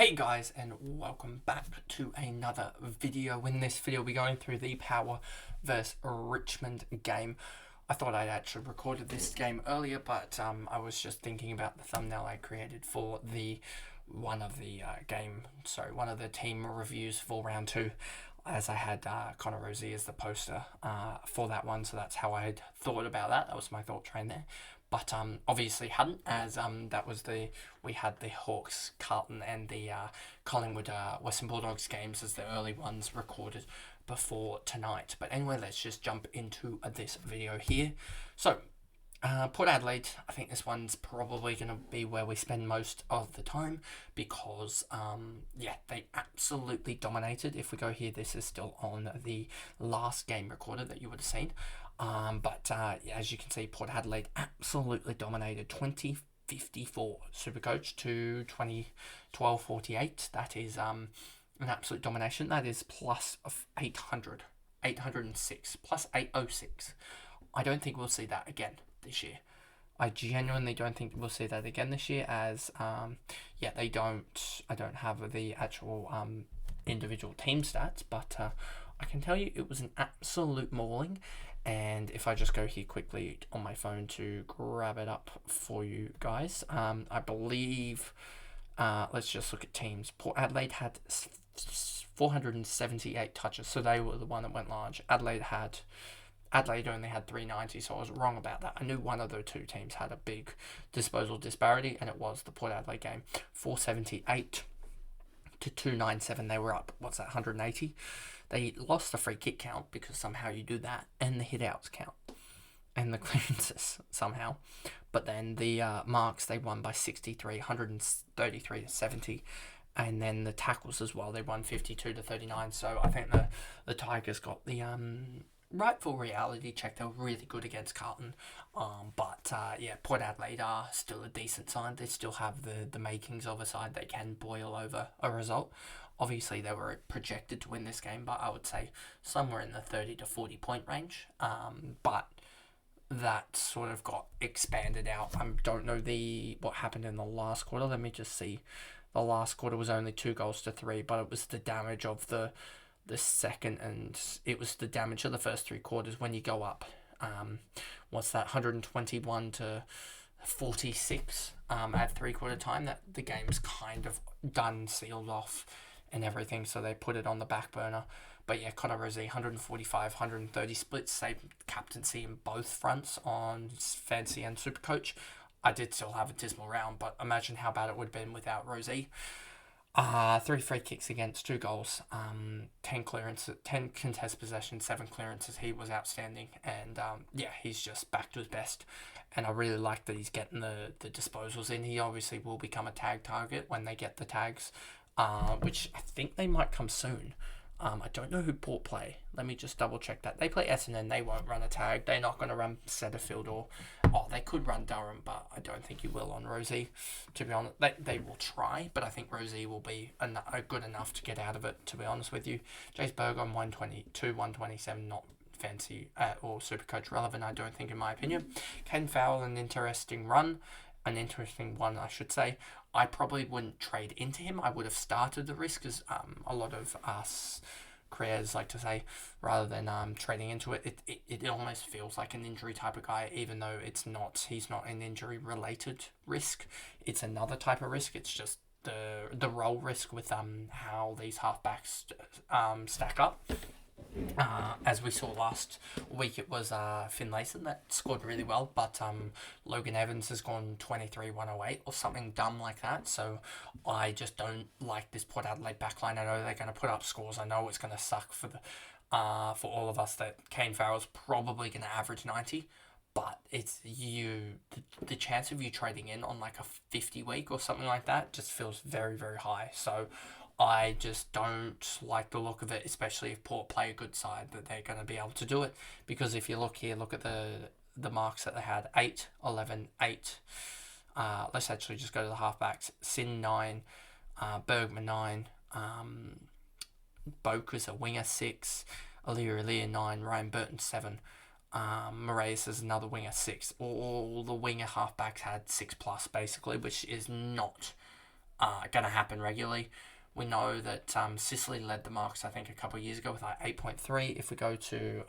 Hey guys, and welcome back to another video. In this video we're going through the Power vs Richmond game. I thought I'd actually recorded this game earlier, but I was just thinking about the thumbnail I created for one of the team reviews for round 2, as I had Rozee as the poster for that one, so that's how I had thought about that. That was my thought train there. But obviously hadn't, as we had the Hawks, Carlton, and the Collingwood Western Bulldogs games as the early ones recorded before tonight. But anyway, let's just jump into this video here. So, Port Adelaide, I think this one's probably going to be where we spend most of the time because, they absolutely dominated. If we go here, this is still on the last game recorded that you would have seen. As you can see, Port Adelaide absolutely dominated 20-54 Supercoach to 20-12-48. That is an absolute domination. That is plus 806, plus 806. I don't think we'll see that again this year. I genuinely don't think we'll see that again this year, as I don't have the actual individual team stats, but I can tell you it was an absolute mauling. And if I just go here quickly on my phone to grab it up for you guys, I believe, let's just look at teams. Port Adelaide had 478 touches, so they were the one that went large. Adelaide only had 390, so I was wrong about that. I knew one of the two teams had a big disposal disparity, and it was the Port Adelaide game. 478 to 297, they were up, 180? They lost the free kick count because somehow you do that, and the hit-outs count, and the clearances somehow. But then the marks, they won by 63, 133 to 70. And then the tackles as well, they won 52 to 39. So I think the Tigers got the rightful reality check. They were really good against Carlton. Port Adelaide are still a decent side. They still have the makings of a side that can boil over a result. Obviously, they were projected to win this game, but I would say somewhere in the 30 to 40 point range. But that sort of got expanded out. I don't know what happened in the last quarter. Let me just see. The last quarter was only 2-3, but it was the damage of the second, and it was the damage of the first 3 quarters when you go up. 121 to 46 at 3-quarter time, that the game's kind of done, sealed off and everything, so they put it on the back burner. But yeah, Rozee, 145, 130 splits, same captaincy in both fronts on Fancy and Supercoach. I did still have a dismal round, but imagine how bad it would have been without Rozee. 3 free kicks against, 2 goals, 10 clearances, 10 contest possessions, 7 clearances. He was outstanding, and he's just back to his best. And I really like that he's getting the disposals in. He obviously will become a tag target when they get the tags, which I think they might come soon. I don't know who Port play. Let me just double check that. They play Essendon. They won't run a tag. They're not going to run Setterfield they could run Durham, but I don't think you will on Rozee. To be honest, they will try, but I think Rozee will be good enough to get out of it, to be honest with you. Jace Berg on 122, 127, not fancy or Supercoach relevant, I don't think, in my opinion. Ken Fowler, an interesting one, I should say. I probably wouldn't trade into him. I would have started the risk, as a lot of us creators like to say, rather than trading into it. It almost feels like an injury type of guy, even though it's not. He's not an injury related risk. It's another type of risk. It's just the role risk with how these halfbacks stack up. As we saw last week, it was Finlayson that scored really well, but Logan Evans has gone 23-108 or something dumb like that. So I just don't like this Port Adelaide backline. I know they're going to put up scores. I know it's going to suck for all of us that Kane Farrell's probably going to average 90. But it's the chance of you trading in on like a 50 week or something like that just feels very, very high. So I just don't like the look of it, especially if Port play a good side, that they're going to be able to do it. Because if you look here, look at the marks that they had: 8, 11, 8. Let's actually just go to the halfbacks. Sin 9, Bergman 9, Boker's a winger 6, Alia 9, Ryan Burton 7. Moraes is another winger 6. All the winger halfbacks had 6+ basically, which is not going to happen regularly. We know that Sicily led the marks, I think, a couple of years ago with like 8.3. If we go to,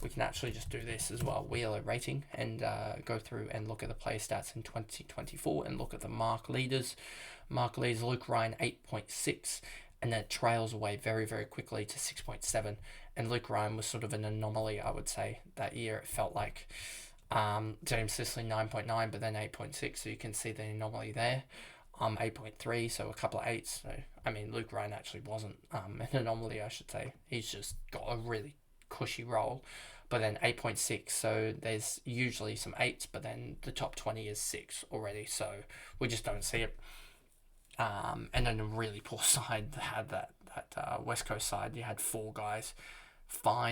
we can actually just do this as well, Wheeler rating, and go through and look at the play stats in 2024 and look at the mark leaders. Mark leaders, Luke Ryan, 8.6, and then it trails away very, very quickly to 6.7. And Luke Ryan was sort of an anomaly, I would say, that year. It felt like James Sicily, 9.9, but then 8.6, so you can see the anomaly there. 8.3, so a couple of 8s. So, I mean, Luke Ryan actually wasn't an anomaly, I should say. He's just got a really cushy role. But then 8.6, so there's usually some 8s, but then the top 20 is 6 already, so we just don't see it. And then a really poor side that had that West Coast side, you had 5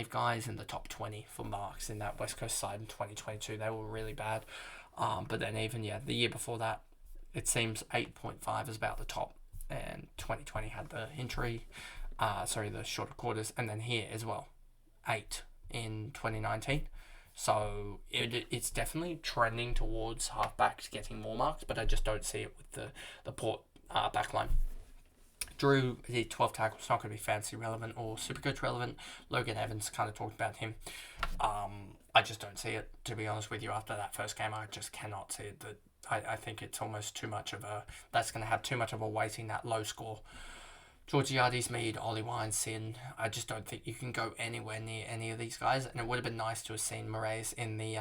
guys in the top 20 for marks in that West Coast side in 2022. They were really bad. But then even, the year before that, it seems 8.5 is about the top, and 2020 had the injury, the shorter quarters, and then here as well, 8 in 2019. So it's definitely trending towards halfbacks getting more marks, but I just don't see it with the Port backline. Drew, the 12 tackles, not going to be fancy relevant or Supercoach relevant. Logan Evans, kind of talked about him. I just don't see it, to be honest with you. After that first game, I just cannot see it. I think it's almost too much of that's going to have too much of a weighting, that low score. Georgiades, Mead, Ollie Wine, Sin. I just don't think you can go anywhere near any of these guys. And it would have been nice to have seen Moraes in the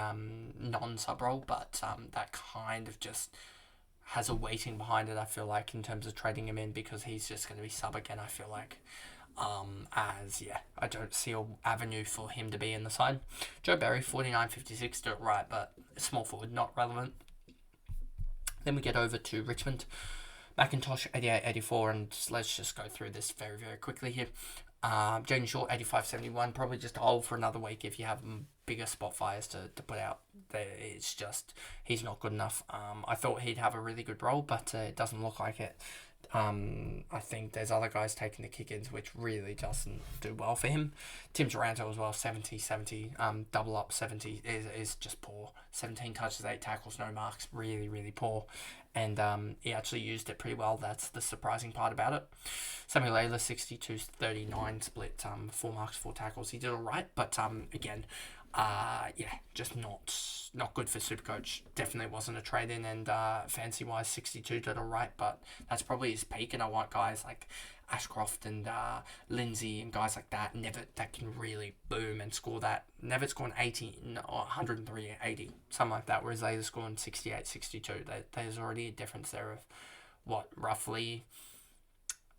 non-sub role, but that kind of just has a weighting behind it, I feel like, in terms of trading him in, because he's just going to be sub again, I feel like. I don't see an avenue for him to be in the side. Joe Berry, 49.56, do it right, but small forward, not relevant. Then we get over to Richmond. McIntosh, 88.84, and let's just go through this very, very quickly here. Jaden Short, 85.71, probably just hold for another week if you have bigger spot fires to put out. It's just, he's not good enough. I thought he'd have a really good role, but it doesn't look like it. I think there's other guys taking the kick-ins, which really doesn't do well for him. Tim Taranto as well, 70, double up 70 is just poor. 17 touches, 8 tackles, no marks, really, really poor. And he actually used it pretty well. That's the surprising part about it. Samuel Ayler, 62-39 split, 4 marks, 4 tackles. He did all right, but again, just not good for Supercoach. Definitely wasn't a trade-in, and fancy-wise, 62 did all right, but that's probably his peak, and I want guys like Ashcroft and Lindsay and guys like that, that can really boom and score that. Never scoring 80, or 103, 80, something like that, whereas Ayler scoring 68, 62. There's already a difference there of, roughly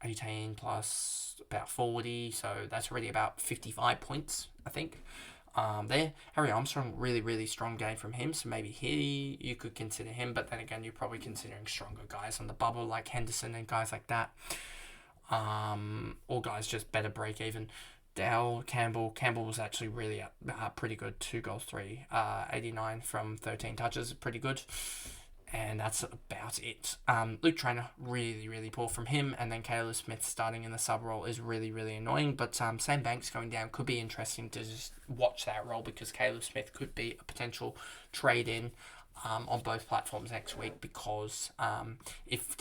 18 plus about 40, so that's already about 55 points, I think. There, Harry Armstrong, really, really strong game from him, so maybe you could consider him, but then again, you're probably considering stronger guys on the bubble, like Henderson and guys like that, or guys just better break even. Campbell was actually really pretty good, 2 goals, 3, 89 from 13 touches, pretty good. And that's about it. Luke Traynor, really, really poor from him. And then Caleb Smith starting in the sub role is really, really annoying. But Sam Banks going down could be interesting to just watch that role, because Caleb Smith could be a potential trade-in on both platforms next week. Because if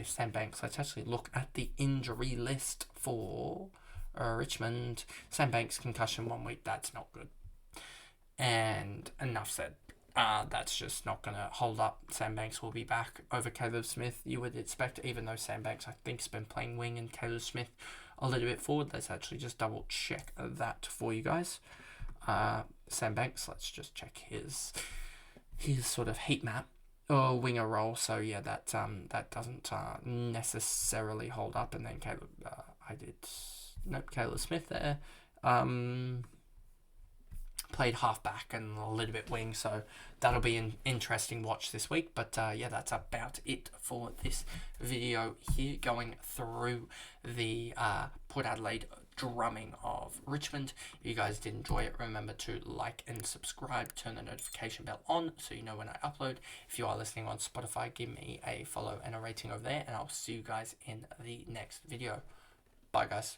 Sam Banks, let's actually look at the injury list for Richmond. Sam Banks, concussion 1 week, that's not good. And enough said. That's just not going to hold up. Sam Banks will be back over Caleb Smith, you would expect, even though Sam Banks, I think, has been playing wing and Caleb Smith a little bit forward. Let's actually just double check that for you guys. Sam Banks, let's just check his sort of heat map or winger role. So yeah, that doesn't necessarily hold up. And then Caleb Smith there. Played halfback and a little bit wing, so that'll be an interesting watch this week. But that's about it for this video here, going through the Port Adelaide drumming of Richmond. If you guys did enjoy it, remember to like and subscribe, turn the notification bell on so you know when I upload. If you are listening on Spotify, give me a follow and a rating over there, and I'll see you guys in the next video. Bye guys.